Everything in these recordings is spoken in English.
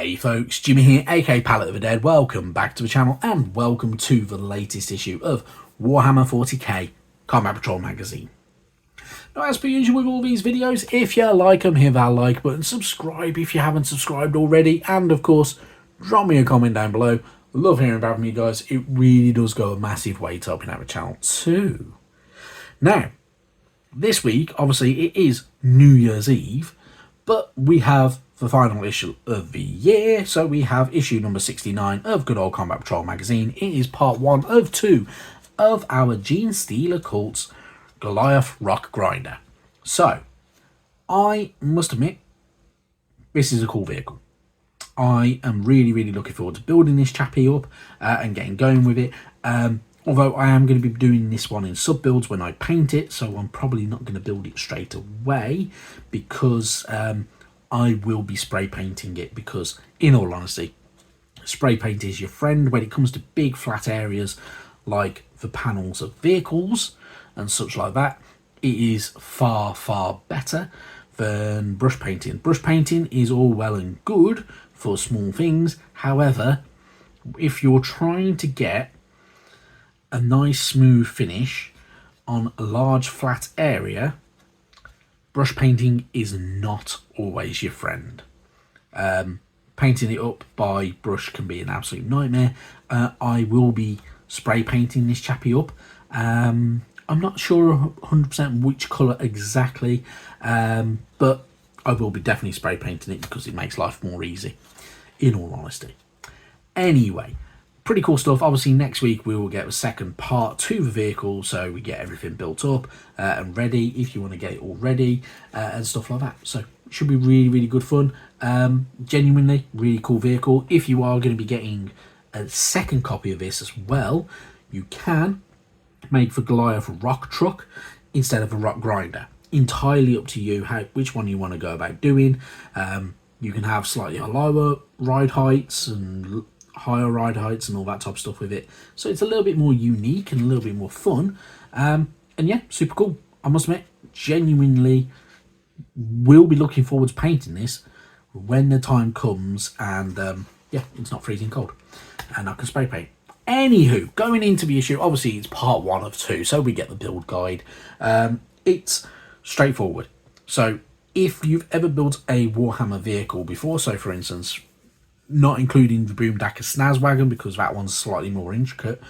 Hey folks, Jimmy here, aka Palette of the Dead. Welcome back to the channel and welcome to the latest issue of Warhammer 40k Combat Patrol magazine. Now, as per usual with all these videos, if you like them, hit that like button, subscribe if you haven't subscribed already, and of course, drop me a comment down below. Love hearing about from you guys. It really does go a massive way to helping out the channel too. Now, this week, obviously, it is New Year's Eve, but we have the final issue of the year, so we have issue number 69 of Good Old Combat Patrol magazine. It is part 1 of 2 of our Genestealer Cult's Goliath Rock Grinder. So, I must admit, this is a cool vehicle. I am really looking forward to building this chappy up and getting going with it. Although I am going to be doing this one in sub-builds when I paint it, so I'm probably not going to build it straight away because I will be spray painting it because, in all honesty, spray paint is your friend when it comes to big flat areas like the panels of vehicles and such like that. It is far better than brush painting. Brush painting is all well and good for small things. However, if you're trying to get a nice smooth finish on a large flat area, brush painting is not always your friend. Painting it up by brush can be an absolute nightmare. I will be spray painting this chappy up. I'm not sure 100% which colour exactly, but I will be definitely spray painting it because it makes life more easy, in all honesty. Anyway, pretty cool stuff. Obviously, next week we will get a second part to the vehicle, so we get everything built up and ready if you want to get it all ready and stuff like that. So it should be really good fun. Genuinely really cool vehicle. If you are going to be getting a second copy of this as well, you can make the Goliath rock truck instead of a rock grinder. Entirely up to you which one you want to go about doing. You can have slightly lower ride heights and higher ride heights and all that type of stuff with it, so it's a little bit more unique and a little bit more fun, and yeah, super cool. I must admit, genuinely will be looking forward to painting this when the time comes, and yeah, it's not freezing cold and I can spray paint. Anywho, going into the issue, obviously it's part 1 of 2, so we get the build guide. It's straightforward. So if you've ever built a Warhammer vehicle before, so for instance, not including the Boomdacker Snaz Wagon because that one's slightly more intricate.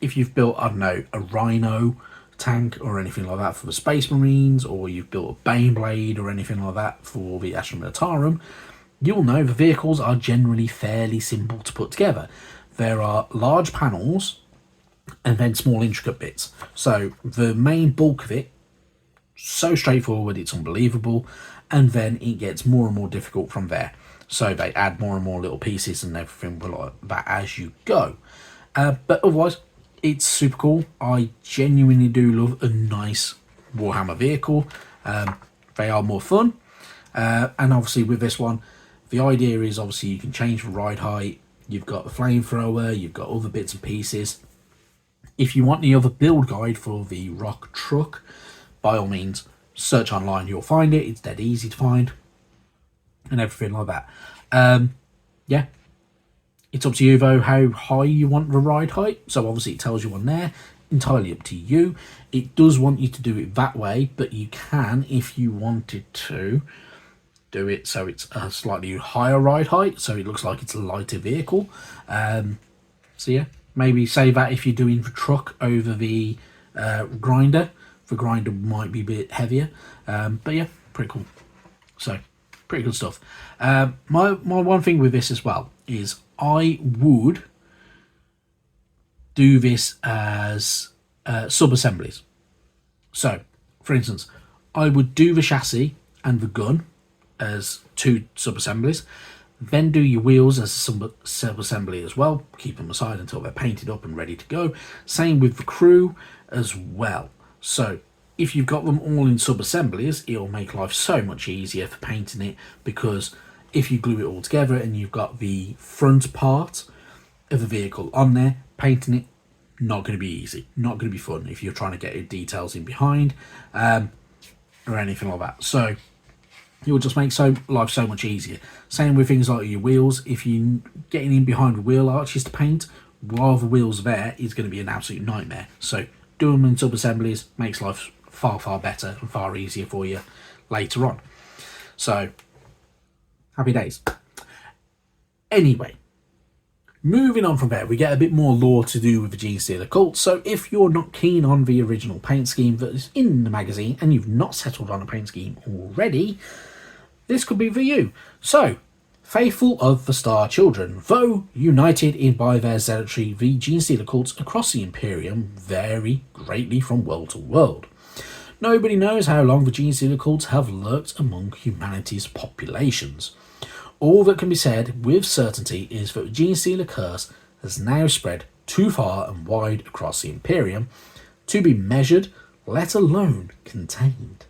If you've built, I don't know, a Rhino tank or anything like that for the Space Marines, or you've built a Baneblade or anything like that for the Astra Militarum, you'll know the vehicles are generally fairly simple to put together. There are large panels and then small intricate bits. So the main bulk of it, so straightforward, it's unbelievable, and then it gets more and more difficult from there. So they add more and more little pieces and everything like that as you go. But otherwise, it's super cool. I genuinely do love a nice Warhammer vehicle. They are more fun. And obviously with this one, the idea is obviously you can change the ride height. You've got the flamethrower. You've got other bits and pieces. If you want the other build guide for the rock truck, by all means, search online. You'll find it. It's dead easy to find. And everything like that. Yeah, it's up to you though how high you want the ride height. So obviously it tells you on there, entirely up to you. It does want you to do it that way, but you can, if you wanted to, do it so it's a slightly higher ride height, so it looks like it's a lighter vehicle. So yeah, maybe say that if you're doing the truck over the grinder. The grinder might be a bit heavier, but yeah, pretty cool. So pretty good stuff. My one thing with this as well is I would do this as sub-assemblies. So, for instance, I would do the chassis and the gun as 2 sub-assemblies, then do your wheels as a sub-assembly as well, keep them aside until they're painted up and ready to go. Same with the crew as well. So if you've got them all in sub-assemblies, it'll make life so much easier for painting it, because if you glue it all together and you've got the front part of the vehicle on there, painting it, not going to be easy, not going to be fun if you're trying to get your details in behind or anything like that. So It will just make life so much easier. Same with things like your wheels. If you're getting in behind wheel arches to paint, while the wheels there is going to be an absolute nightmare. So doing them in sub-assemblies makes life far, far better and far easier for you later on. So, happy days. Anyway, moving on from there, we get a bit more lore to do with the Genestealer cult. So if you're not keen on the original paint scheme that is in the magazine and you've not settled on a paint scheme already, this could be for you. So, faithful of the Star Children, though united by their zealotry, the Genestealer cults across the Imperium vary greatly from world to world. Nobody knows how long the Genestealer cults have lurked among humanity's populations. All that can be said with certainty is that the Genestealer curse has now spread too far and wide across the Imperium to be measured, let alone contained.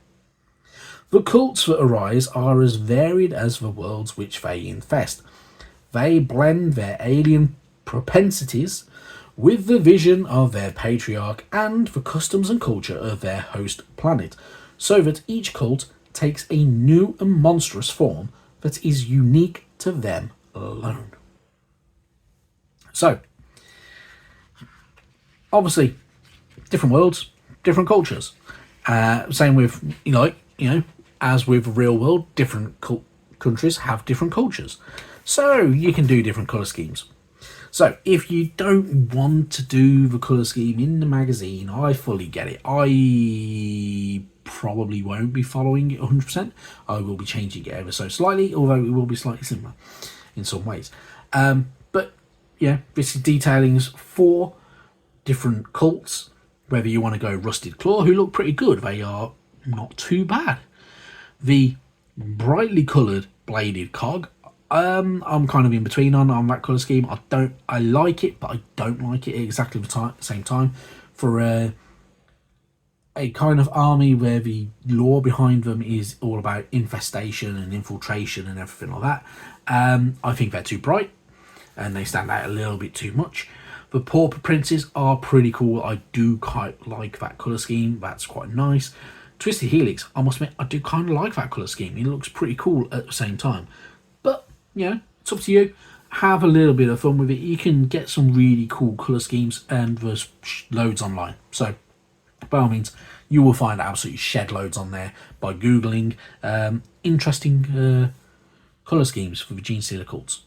The cults that arise are as varied as the worlds which they infest. They blend their alien propensities with the vision of their patriarch and the customs and culture of their host planet, so that each cult takes a new and monstrous form that is unique to them alone. So, obviously, different worlds, different cultures. Same with, as with the real world, different countries have different cultures. So, you can do different colour schemes. So, if you don't want to do the colour scheme in the magazine, I fully get it. I probably won't be following it 100%. I will be changing it ever so slightly, although it will be slightly similar in some ways. But, yeah, this is detailings for different cults, whether you want to go Rusted Claw, who look pretty good. They are not too bad. The brightly coloured Bladed Cog, I'm kind of in between on that colour scheme. I like it, but I don't like it at exactly the same time. For a kind of army where the lore behind them is all about infestation and infiltration and everything like that, I think they're too bright and they stand out a little bit too much. The Pauper Princes are pretty cool. I do quite like that colour scheme. That's quite nice. Twisted Helix, I must admit, I do kind of like that colour scheme. It looks pretty cool at the same time. But, it's up to you. Have a little bit of fun with it. You can get some really cool colour schemes, and there's loads online. So, by all means, you will find absolutely shed loads on there by Googling interesting colour schemes for the Genestealer cults.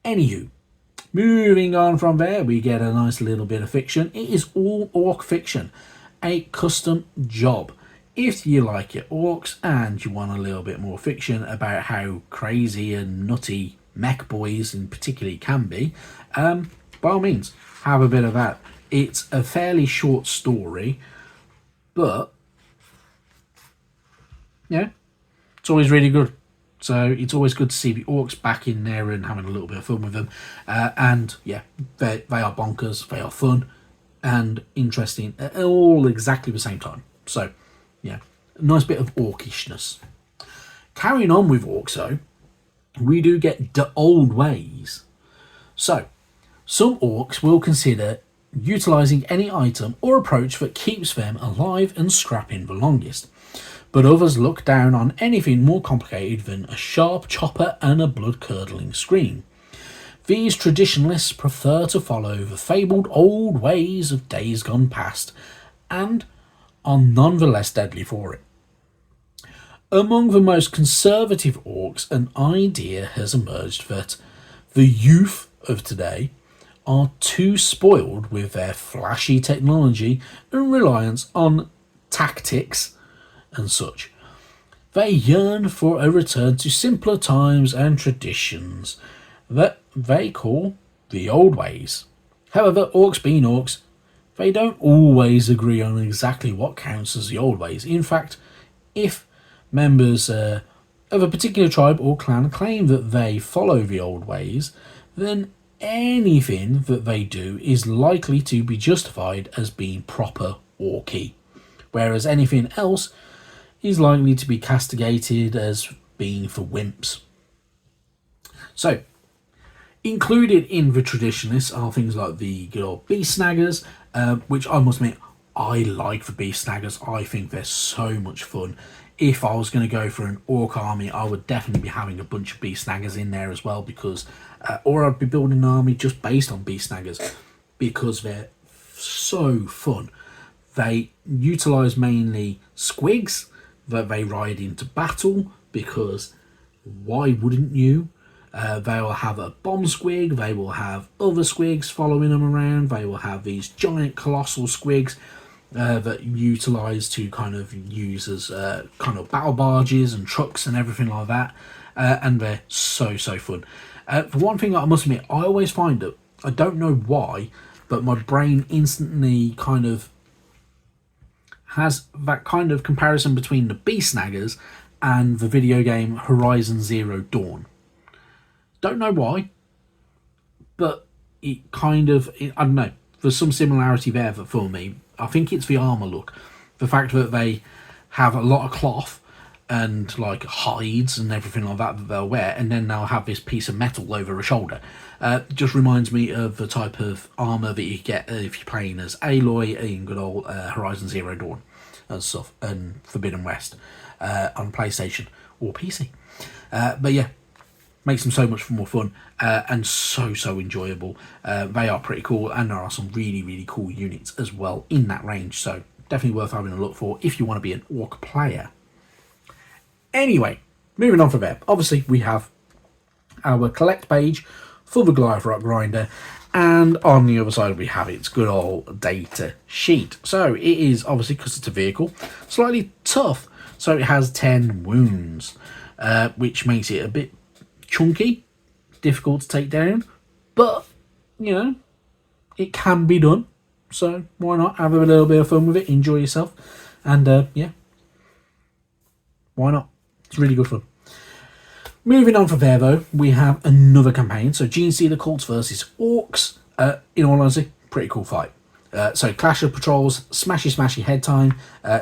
Anywho, moving on from there, we get a nice little bit of fiction. It is all orc fiction, a custom job. If you like your orcs and you want a little bit more fiction about how crazy and nutty mech boys in particular can be, by all means, have a bit of that. It's a fairly short story, but yeah, it's always really good. So it's always good to see the orcs back in there and having a little bit of fun with them. And yeah, they are bonkers, they are fun and interesting at all exactly the same time. So yeah, a nice bit of orcishness. Carrying on with orcs though, we do get the old ways. So some orcs will consider utilising any item or approach that keeps them alive and scrapping the longest, but others look down on anything more complicated than a sharp chopper and a blood-curdling scream. These traditionalists prefer to follow the fabled old ways of days gone past, and are none the less deadly for it. Among the most conservative orcs, an idea has emerged that the youth of today are too spoiled with their flashy technology and reliance on tactics and such. They yearn for a return to simpler times and traditions that they call the old ways. However, orcs being orcs, they don't always agree on exactly what counts as the old ways. In fact, if members of a particular tribe or clan claim that they follow the old ways, then anything that they do is likely to be justified as being proper orky, whereas anything else is likely to be castigated as being for wimps. So, included in the traditionalists are things like the good old beast snaggers, which I must admit, I like the beast snaggers. I think they're so much fun. if I was going to go for an orc army, I would definitely be having a bunch of beast snaggers in there as well, because or I'd be building an army just based on beast snaggers, because they're so fun. They utilize mainly squigs that they ride into battle, because why wouldn't you? They will have a bomb squig, they will have other squigs following them around, they will have these giant colossal squigs that utilize to kind of use as kind of battle barges and trucks and everything like that, and they're so fun. For one thing, I must admit, I always find that, I don't know why, but my brain instantly kind of has that kind of comparison between the beast snaggers and the video game Horizon Zero Dawn. Don't know why, but it kind of, I don't know, there's some similarity there for me. I think it's the armor look, the fact that they have a lot of cloth and like hides and everything like that they'll wear, and then they'll have this piece of metal over a shoulder. Just reminds me of the type of armor that you get if you're playing as Aloy in good old Horizon Zero Dawn and stuff, and Forbidden West on PlayStation or PC. But yeah, makes them so much more fun and so enjoyable. They are pretty cool, and there are some really cool units as well in that range, so definitely worth having a look for if you want to be an orc player. Anyway, moving on from there, obviously we have our collect page for the Goliath Rock Grinder, and on the other side we have its good old data sheet. So it is, obviously because it's a vehicle, slightly tough, so it has 10 wounds, which makes it a bit chunky, difficult to take down, but you know, it can be done, so why not have a little bit of fun with it, enjoy yourself, and yeah, why not? It's really good fun. Moving on from there though, we have another campaign, so Genestealer cults versus orcs. In all honesty, pretty cool fight. So Clash of Patrols, smashy head time,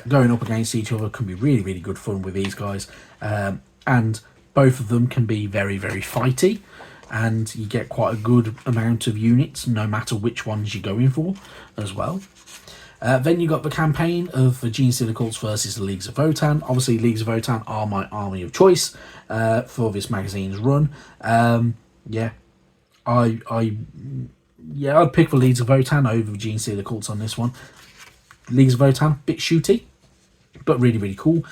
going up against each other can be really good fun with these guys, and both of them can be very fighty, and you get quite a good amount of units no matter which ones you're going for as well. Then you got the campaign of the Genestealer cults versus the Leagues of Votann. Obviously, Leagues of Votann are my army of choice for this magazine's run. Yeah, I'd pick the Leagues of Votann over the Genestealer cults on this one. Leagues of Votann, bit shooty, but really cool.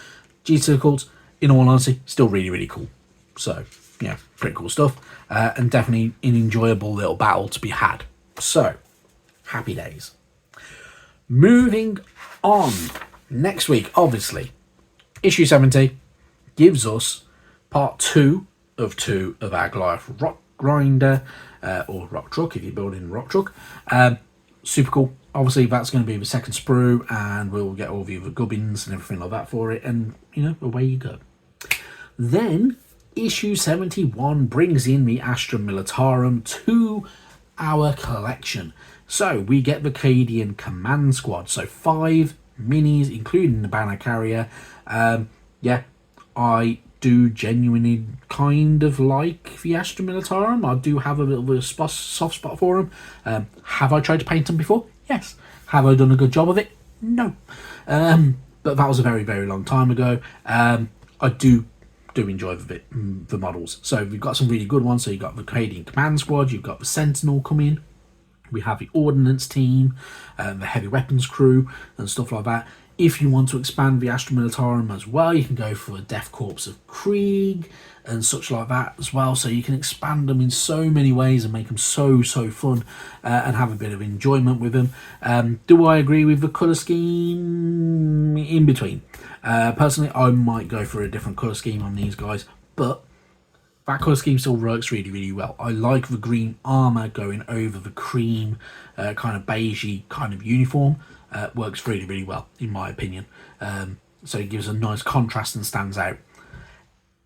Genestealer cults, in all honesty, still really cool. So, yeah, pretty cool stuff. And definitely an enjoyable little battle to be had. So, happy days. Moving on. Next week, obviously, issue 70 gives us part 2 of our Goliath Rock Grinder, or Rock Truck if you're building a Rock Truck. Super cool. Obviously, that's going to be the second sprue, and we'll get all the other gubbins and everything like that for it, and, you know, away you go. Then, issue 71 brings in the Astra Militarum to our collection. So, we get the Cadian Command Squad, so 5 minis, including the banner carrier. Yeah, I do genuinely kind of like the Astra Militarum. I do have a little bit of soft spot for them. Have I tried to paint them before? Yes. Have I done a good job of it? No. But that was a very long time ago. I do enjoy the models. So we've got some really good ones. So you've got the Cadian Command Squad, you've got the Sentinel coming, we have the Ordnance Team, the Heavy Weapons Crew and stuff like that. If you want to expand the Astra Militarum as well, you can go for a Death Corps of Krieg and such like that as well. So you can expand them in so many ways and make them so fun, and have a bit of enjoyment with them. Do I agree with the colour scheme? In between. Personally, I might go for a different colour scheme on these guys, but that colour scheme still works really well. I like the green armour going over the cream, kind of beigey kind of uniform. Works really well, in my opinion. So it gives a nice contrast and stands out.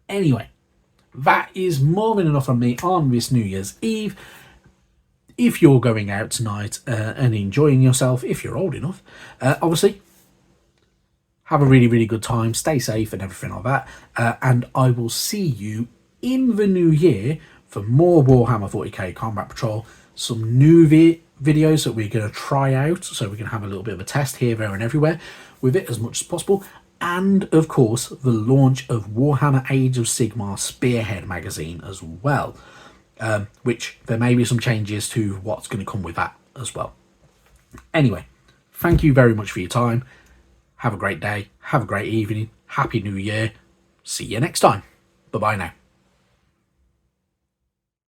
Anyway, that is more than enough from me on this New Year's Eve. If you're going out tonight and enjoying yourself, if you're old enough, obviously, have a really good time, stay safe and everything like that. And I will see you in the new year for more Warhammer 40k Combat Patrol, some new videos that we're going to try out, so we can have a little bit of a test here, there and everywhere with it as much as possible. and of course the launch of Warhammer Age of Sigmar Spearhead magazine as well, which there may be some changes to what's going to come with that as well. Anyway, thank you very much for your time. Have a great day, have a great evening, Happy New Year. See you next time. Bye bye now.